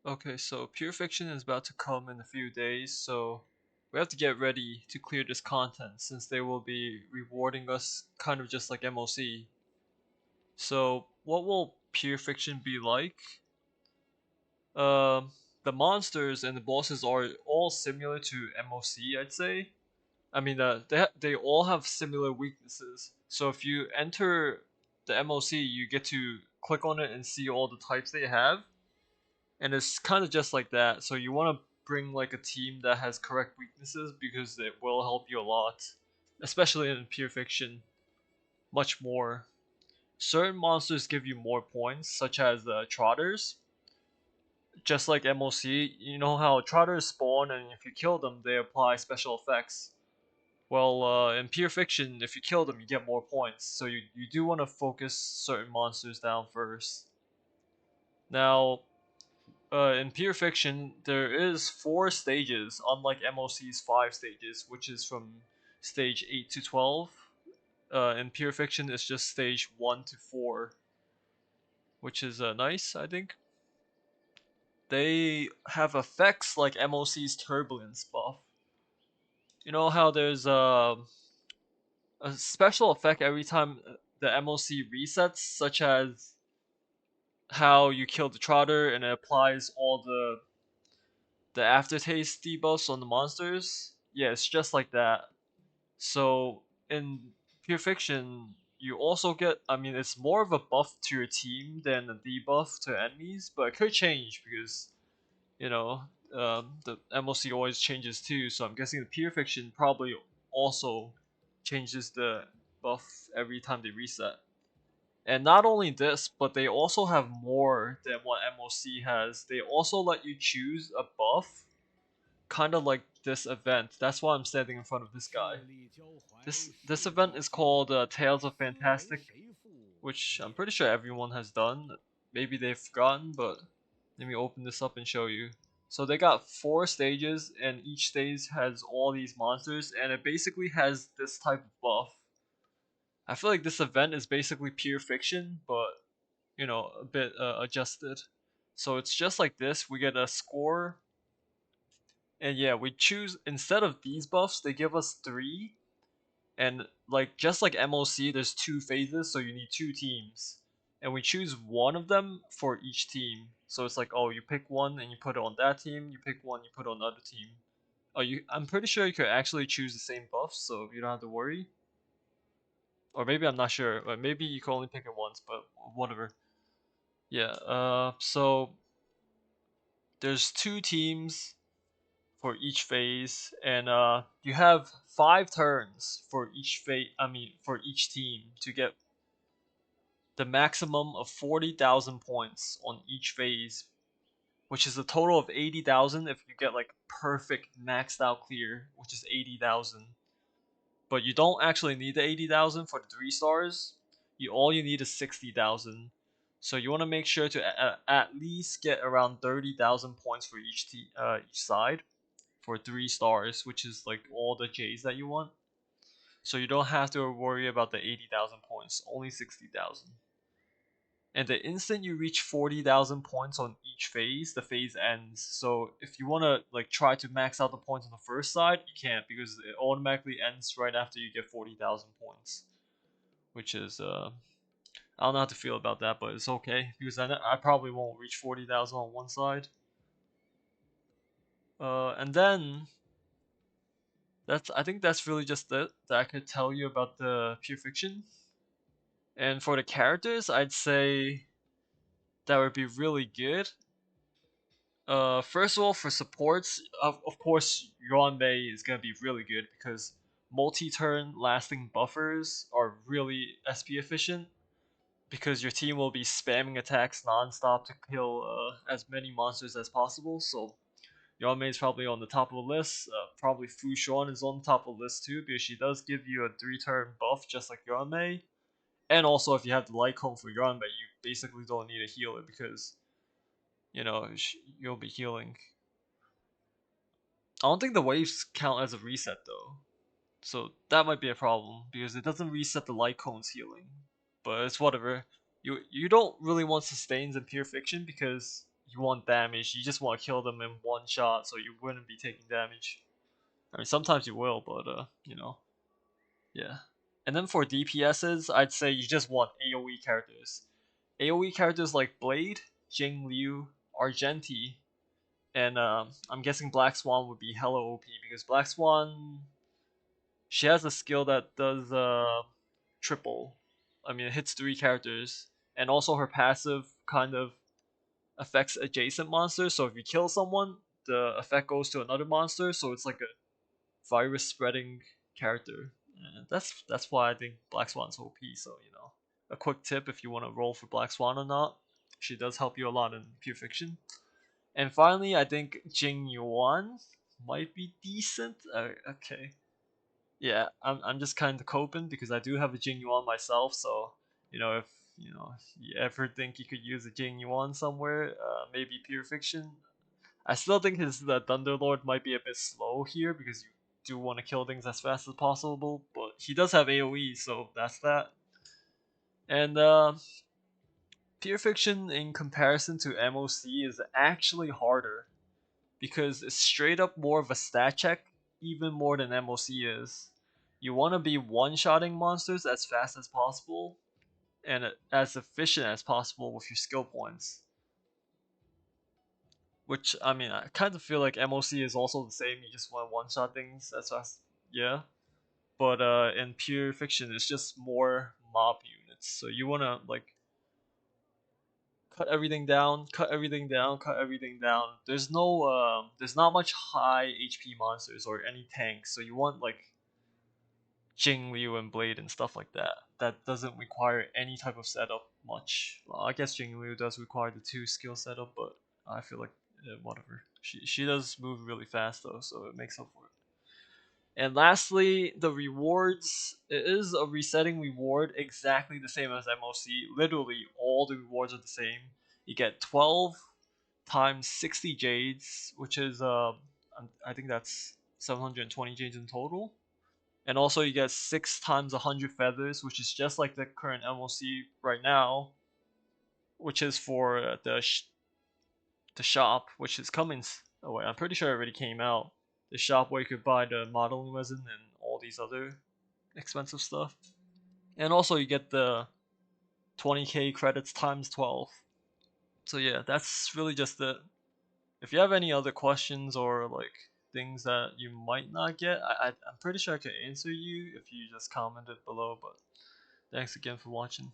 Okay, so Pure Fiction is about to come in a few days, so we have to get ready to clear this content since they will be rewarding us kind of just like MOC. So, what will Pure Fiction be like? Um, the monsters and the bosses are all similar to MOC, I'd say. I mean, they all have similar weaknesses. So if you enter the MOC, you get to click on it and see all the types they have, and it's kind of just like that. So you want to bring like a team that has correct weaknesses because it will help you a lot, especially in pure fiction. Much more. Certain monsters give you more points, such as trotters. Just like MOC, you know how trotters spawn, and if you kill them, they apply special effects. Well, in pure fiction, if you kill them, you get more points. So you do want to focus certain monsters down first. Now, in pure fiction, there is 4 stages, unlike MOC's 5 stages, which is from stage 8 to 12. In pure fiction, it's just stage 1 to 4, which is nice, I think. They have effects like MOC's turbulence buff. You know how there's a special effect every time the MOC resets, such as how you kill the trotter and it applies all the aftertaste debuffs on the monsters. Yeah, it's just like that. So in Pure Fiction, you also get. I mean, it's more of a buff to your team than a debuff to enemies, but it could change because you know the MOC always changes too. So I'm guessing the Pure Fiction probably also changes the buff every time they reset. And not only this, but they also have more than what MOC has. They also let you choose a buff, kind of like this event. That's why I'm standing in front of this guy. This event is called Tales of Fantastic, which I'm pretty sure everyone has done. Maybe they've forgotten, but let me open this up and show you. So they got 4 stages, and each stage has all these monsters, and it basically has this type of buff. I feel like this event is basically pure fiction, but a bit adjusted. So it's just like this. We get a score, and yeah, we choose instead of these buffs, they give us 3. And like just like MOC, there's 2 phases, so you need 2 teams, and we choose one of them for each team. So it's like, oh, you pick one and you put it on that team. You pick one, you put it on the other team. Oh, you. I'm pretty sure you could actually choose the same buffs, so you don't have to worry. Or maybe I'm not sure, but maybe you can only pick it once. But whatever. Yeah. So there's 2 teams for each phase, and you have 5 turns for each phase. I mean, for each team to get the maximum of 40,000 points on each phase, which is a total of 80,000 if you get like perfect maxed out clear, which is 80,000. But you don't actually need the 80,000 for the 3 stars. You need is 60,000. So you want to make sure to at least get around 30,000 points for each side for 3 stars, which is like all the J's that you want. So you don't have to worry about the 80,000 points, only 60,000. And the instant you reach 40,000 points on each phase, the phase ends. So if you want to like try to max out the points on the first side, you can't because it automatically ends right after you get 40,000 points, which is I don't know how to feel about that, but it's okay because I probably won't reach 40,000 on one side. And then I think that's really just it that I could tell you about the pure fiction. And for the characters, I'd say that would be really good. First of all, for supports, of course, Yuanmei is gonna be really good because multi-turn lasting buffers are really SP efficient because your team will be spamming attacks non-stop to kill as many monsters as possible. So Yuanmei is probably on the top of the list. Probably Fu Xuan is on top of the list too because she does give you a 3-turn buff just like Yuanmei. And also, if you have the light cone for Yuanmei, you basically don't need to heal it because you'll be healing. I don't think the waves count as a reset though, so that might be a problem because it doesn't reset the light cone's healing. But it's whatever. You don't really want sustains in pure fiction because you want damage. You just want to kill them in one shot, so you wouldn't be taking damage. I mean, sometimes you will, but yeah. And then for DPSs, I'd say you just want AoE characters. AoE characters like Blade, Jing Liu, Argenti, and I'm guessing Black Swan would be hella OP because Black Swan, she has a skill that does triple. I mean, it hits 3 characters, and also her passive kind of affects adjacent monsters. So if you kill someone, the effect goes to another monster. So it's like a virus spreading character. And that's why I think Black Swan's OP. So a quick tip if you want to roll for Black Swan or not, she does help you a lot in pure fiction. And finally, I think Jing Yuan might be decent. Okay, yeah, I'm just kind of coping because I do have a Jing Yuan myself. So if if you ever think you could use a Jing Yuan somewhere, maybe pure fiction. I still think his the Thunderlord might be a bit slow here because you do want to kill things as fast as possible, but he does have AoE, so that's that. And pure fiction in comparison to MOC is actually harder because it's straight up more of a stat check, even more than MOC is. You want to be one-shotting monsters as fast as possible and as efficient as possible with your skill points. Which I mean, I kind of feel like MOC is also the same. You just want one-shot things as fast, yeah. But in pure fiction, it's just more mob units. So you wanna like cut everything down, cut everything down, cut everything down. There's not much high HP monsters or any tanks. So you want like Jing Liu and Blade and stuff like that. That doesn't require any type of setup much. Well, I guess Jing Liu does require the 2 skill setup, but I feel like whatever. She does move really fast though, so it makes up for it. And lastly, the rewards. It is a resetting reward, exactly the same as MOC. Literally, all the rewards are the same. You get 12 times 60 jades, which is I think that's 720 jades in total. And also you get 6 times 100 feathers, which is just like the current MOC right now, which is for the shop, which is coming. Oh wait, I'm pretty sure it already came out. The shop where you could buy the modeling resin and all these other expensive stuff. And also you get the 20k credits times 12. So yeah, that's really just it. If you have any other questions or like things that you might not get, I'm pretty sure I could answer you if you just commented below. But thanks again for watching.